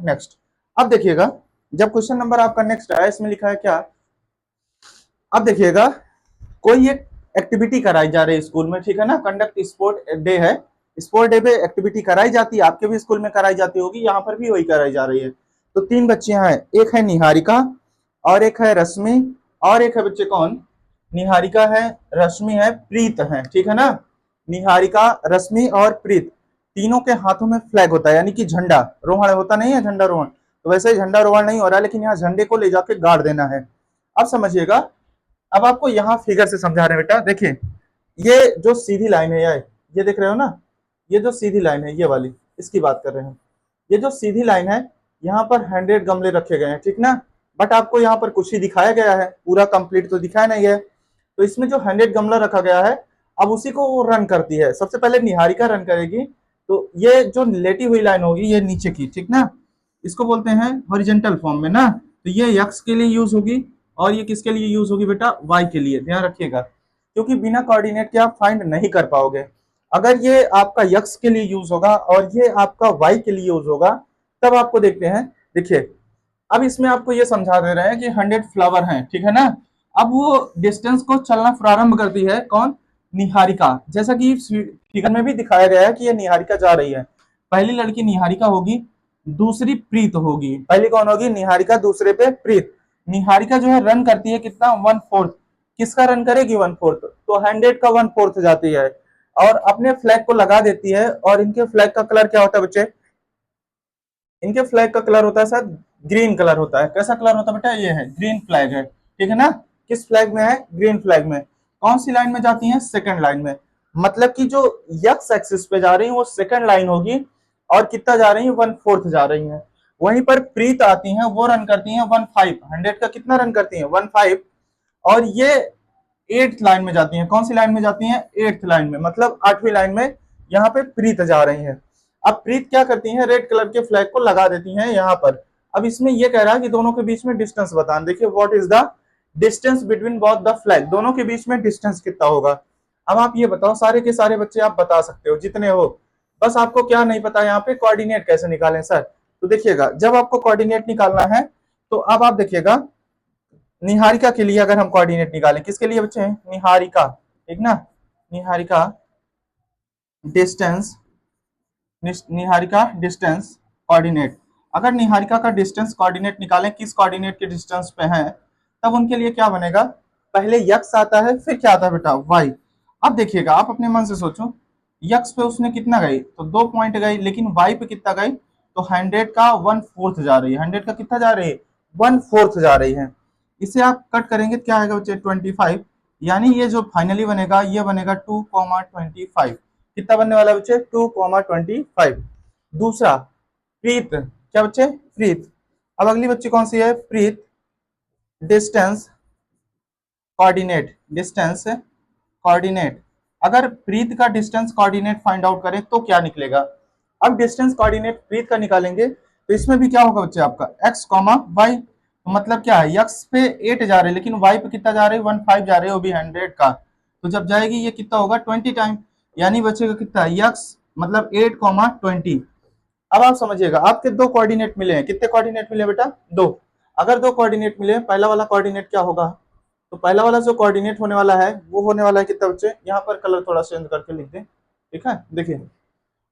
Next. अब देखिएगा, जब क्वेश्चन नंबर आपका नेक्स्ट आया, इसमें लिखा है क्या, अब देखिएगा, कोई एक एक्टिविटी कराई जा रही है स्कूल में, ठीक है ना, कंडक्ट स्पोर्ट डे है, स्पोर्ट डे पे एक्टिविटी कराई जाती है, आपके भी स्कूल में कराई जाती होगी, यहाँ पर भी वही कराई जा रही है। तो तीन बच्चियां हैं, एक है निहारिका, और एक है रश्मि, और एक है बच्चे कौन, निहारिका है, रश्मि है, प्रीत है, ठीक है ना। निहारिका, रश्मि और प्रीत, तीनों के हाथों में फ्लैग होता है, यानी कि झंडा रोहण होता नहीं है, झंडा रोहण, तो वैसे ही झंडा रोहण नहीं हो रहा है, लेकिन यहाँ झंडे को ले जाके गाड़ देना है। अब समझिएगा, अब आपको यहाँ फिगर से समझा रहे हैं बेटा, देखिए, ये जो सीधी लाइन है, ये देख रहे हो ना, ये जो सीधी लाइन है, ये वाली, इसकी बात कर रहे हैं। ये जो सीधी लाइन है, यहाँ पर 100 गमले रखे गए हैं, ठीक ना, बट आपको यहाँ पर कुछ ही दिखाया गया है, पूरा कंप्लीट तो दिखाया नहीं है। तो इसमें जो 100 गमला रखा गया है, अब उसी को वो रन करती है। सबसे पहले निहारिका रन करेगी, तो ये जो लेटी हुई लाइन होगी, ये नीचे की, ठीक ना, इसको बोलते हैं हॉरिजेंटल फॉर्म में ना, तो ये यक्स के लिए यूज होगी, और ये किसके लिए यूज होगी बेटा, वाई के लिए, ध्यान रखिएगा, क्योंकि बिना कोऑर्डिनेट के आप फाइंड नहीं कर पाओगे। अगर ये आपका यक्स के लिए यूज होगा और ये आपका वाई के लिए यूज होगा, तब आपको देखते हैं। देखिए, अब इसमें आपको ये समझा दे रहे हैं कि 100 फ्लावर हैं, ठीक है ना। अब वो डिस्टेंस को चलना प्रारंभ करती है, कौन, निहारिका, जैसा कि फिगर में भी दिखाया गया है कि ये निहारिका जा रही है। पहली लड़की निहारिका होगी, दूसरी प्रीत होगी, पहली कौन होगी, निहारिका, दूसरे पे प्रीत। निहारिका जो है रन करती है कितना, 1/4, किसका रन करेगी, 1/4, तो 100 का 1/4 जाती है, और अपने फ्लैग को लगा देती है। और इनके फ्लैग का कलर क्या होता है बच्चे, इनके फ्लैग का कलर होता है सर, ग्रीन कलर होता है। कैसा कलर होता है बेटा, ये है ग्रीन फ्लैग है, ठीक है ना। किस फ्लैग में है, ग्रीन फ्लैग में। कौन सी लाइन में जाती है, सेकंड लाइन में, मतलब कि जो यक्स एक्सिस पे जा रही है वो सेकंड लाइन होगी, और कितना जा रही है, 1/4 जा रही है। वहीं पर प्रीत आती है, वो रन करती है 1/5, 100 का कितना रन करती है, 1/5, और ये 8th लाइन में जाती है। कौन सी लाइन में जाती है, 8th लाइन में, मतलब 8वीं लाइन में यहाँ पे प्रीत जा रही है। अब प्रीत क्या करती है, रेड कलर के फ्लैग को लगा देती हैं यहाँ पर। अब इसमें ये कह रहा है कि दोनों के बीच में डिस्टेंस बताना। देखिए, what is the distance between both the flag, दोनों के बीच में डिस्टेंस कितना होगा। अब आप ये बताओ, सारे के सारे बच्चे आप बता सकते हो जितने हो, बस आपको क्या नहीं पता यहाँ पे, कोऑर्डिनेट कैसे निकालें सर। तो देखिएगा, जब आपको कोऑर्डिनेट निकालना है, तो अब आप देखिएगा, निहारिका के लिए अगर हम कोऑर्डिनेट निकालें, किसके लिए बच्चे, निहारिका, ठीक ना, Niharika distance, Niharika distance coordinate, अगर निहारिका का डिस्टेंस कोऑर्डिनेट निकालें, किस कोऑर्डिनेट के डिस्टेंस पे है, तब उनके लिए क्या बनेगा, पहले यक्स आता है, फिर क्या आता है बेटा, वाई। अब देखिएगा, आप अपने मन से सोचो, यक्स पे उसने कितना गई, तो 2 पॉइंट गई, लेकिन वाई पे कितना गई, तो 100 का 1/4 जा रही है, 100 का कितना जा रही है, 1/4 जा रही है। इसे आप कट करेंगे, क्या आएगा बच्चे, 25, यानी ये जो फाइनली बनेगा, ये बनेगा 2,25, कितना बनने वाला है बच्चे, 2,25। दूसरा, प्रीत, क्या बच्चे, प्रीत। अब अगली बच्ची कौन सी है, प्रीत डिस्टेंस कोऑर्डिनेट, डिस्टेंस कोऑर्डिनेट, अगर प्रीत का डिस्टेंस कोऑर्डिनेट फाइंड आउट करें तो क्या निकलेगा। अब डिस्टेंस कोऑर्डिनेट प्रीत का निकालेंगे, तो इसमें भी क्या होगा बच्चे, आपका एक्स कॉमा वाई, तो मतलब क्या है, एक्स पे 8 जा रहे हैं, लेकिन वाई पे कितना जा रहे हैं, 1/5 जा रहे हैं, वो भी 100 का, तो जब जाएगी ये कितना होगा, 20 टाइम, यानी बचेगा कितना, एक्स मतलब 8,20। अब आप समझिएगा, आपके दो कोऑर्डिनेट मिले हैं, कितने कोऑर्डिनेट मिले बेटा, दो। अगर दो कोऑर्डिनेट मिले, पहला वाला कोऑर्डिनेट क्या होगा, तो पहला वाला जो कोऑर्डिनेट होने वाला है, वो होने वाला है कितना बच्चे, यहाँ पर कलर थोड़ा चेंज करके लिख दें, ठीक है। देखिए,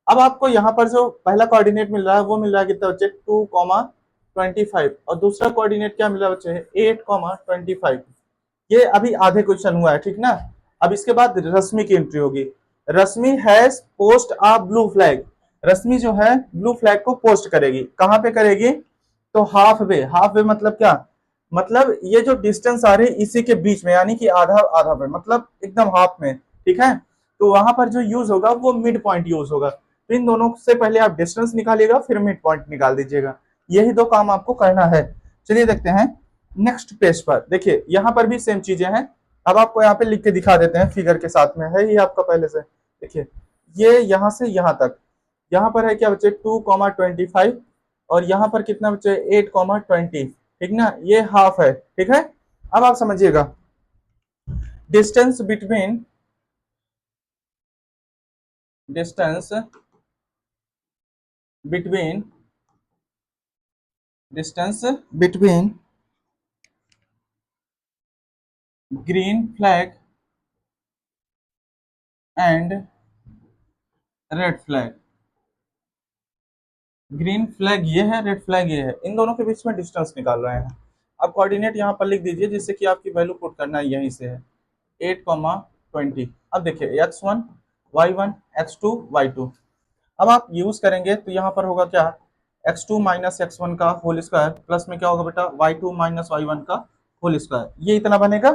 अब आपको यहाँ पर जो पहला कोऑर्डिनेट मिल रहा है, वो मिल रहा है कितना बच्चे, 2,25, और दूसरा कोऑर्डिनेट क्या मिल रहा है बच्चे, 8,25। ये अभी आधे क्वेश्चन हुआ है, ठीक ना। अब इसके बाद रश्मि की एंट्री होगी। Rashmi has post a blue flag, Rashmi जो है ब्लू फ्लैग को पोस्ट करेगी, कहां पे करेगी, तो हाफ वे, हाफ वे मतलब क्या, मतलब ये जो डिस्टेंस आ रही है इसी के बीच में, यानी कि आधा आधा पे, मतलब एकदम हाफ में, ठीक है। तो वहां पर जो यूज होगा वो मिड पॉइंट यूज होगा, तो इन दोनों से पहले आप डिस्टेंस निकालिएगा, फिर मिड पॉइंट निकाल दीजिएगा। यही दो काम आपको करना है। चलिए देखते हैं नेक्स्ट पेज पर। देखिए, यहाँ पर भी सेम चीजें हैं। अब आपको यहाँ पे लिख के दिखा देते हैं, फिगर के साथ में है ही आपका पहले से। देखिए, ये यहाँ से यहाँ तक, यहाँ पर है क्या बच्चे, 2,25, और यहाँ पर कितना बच्चे, 8,20, ठीक ना, ये हाफ है, ठीक है। अब आप समझिएगा, distance between, distance between distance between green flag and red flag. Green flag ये है, रेड फ्लैग ये है, इन दोनों के बीच में डिस्टेंस निकाल रहे हैं। अब कोऑर्डिनेट यहाँ पर लिख दीजिए जिससे कि आपकी वैल्यू पुट करना है, यहीं से है 8, 20। अब देखिए x1 y1 x2 y2। अब आप यूज करेंगे तो यहाँ पर होगा क्या, x2 माइनस एक्स वन का होल स्क्वायर प्लस में क्या होगा बेटा y2 माइनस वाई वन का होल स्क्वायर, ये इतना बनेगा।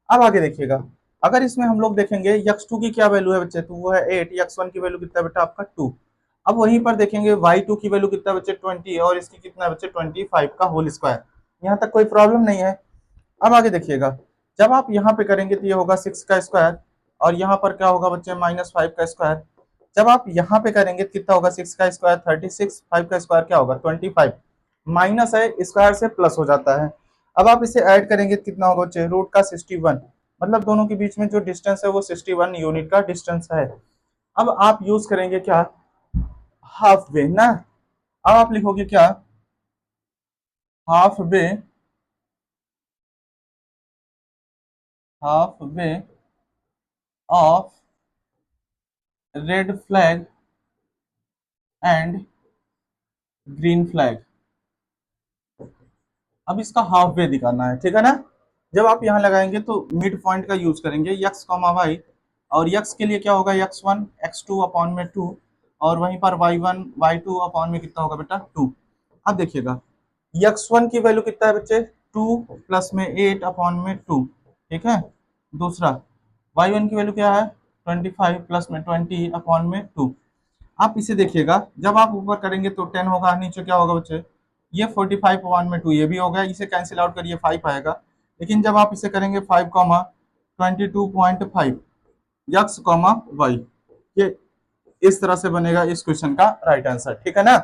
अब आगे देखिएगा, अगर इसमें हम लोग देखेंगे x2 की क्या वैल्यू है बच्चे, तो वो है 8, x1 की वैल्यू कितना है बेटा आपका 2। अब वहीं पर देखेंगे y2 की वैल्यू कितना बच्चे 20 और इसकी कितना बच्चे 25 का होल स्क्वायर। यहाँ तक कोई प्रॉब्लम नहीं है। अब आगे देखिएगा, जब आप यहाँ पे करेंगे तो ये होगा 6 का स्क्वायर और यहाँ पर क्या होगा बच्चे -5 का स्क्वायर। जब आप यहाँ पे करेंगे तो कितना होगा 6 का स्क्वायर 36, 5 का स्क्वायर क्या होगा 25, माइनस है स्क्वायर से प्लस हो जाता है। अब आप इसे ऐड करेंगे तो कितना होगा बच्चे रूट का 61, मतलब दोनों के बीच में जो डिस्टेंस है वो 61 यूनिट का डिस्टेंस है। अब आप यूज करेंगे क्या, हाफ वे ना। अब आप लिखोगे क्या, half way, half way of red flag and green flag. अब इसका हाफ वे दिखाना है, ठीक है ना। जब आप यहाँ लगाएंगे तो मिड पॉइंट का यूज करेंगे यक्स कॉमा वाई, और यक्स के लिए क्या होगा x1 x2 अपॉन में 2, और वहीं पर y1 y2 अपॉन में कितना होगा बेटा 2। अब देखिएगा x1 की वैल्यू कितना है बच्चे 2 प्लस में 8 अपॉन में 2, ठीक है। दूसरा y1 की वैल्यू क्या है 25 प्लस में 20 अपॉन में 2। आप इसे देखिएगा, जब आप ऊपर करेंगे तो 10 होगा, नीचे क्या होगा बच्चे ये 45/2, ये भी हो गया, इसे कैंसिल आउट करिए 5 आएगा। लेकिन जब आप इसे करेंगे 5, 22.5 यक्स कॉमा वाई, ये इस तरह से बनेगा इस क्वेश्चन का राइट आंसर, ठीक है ना।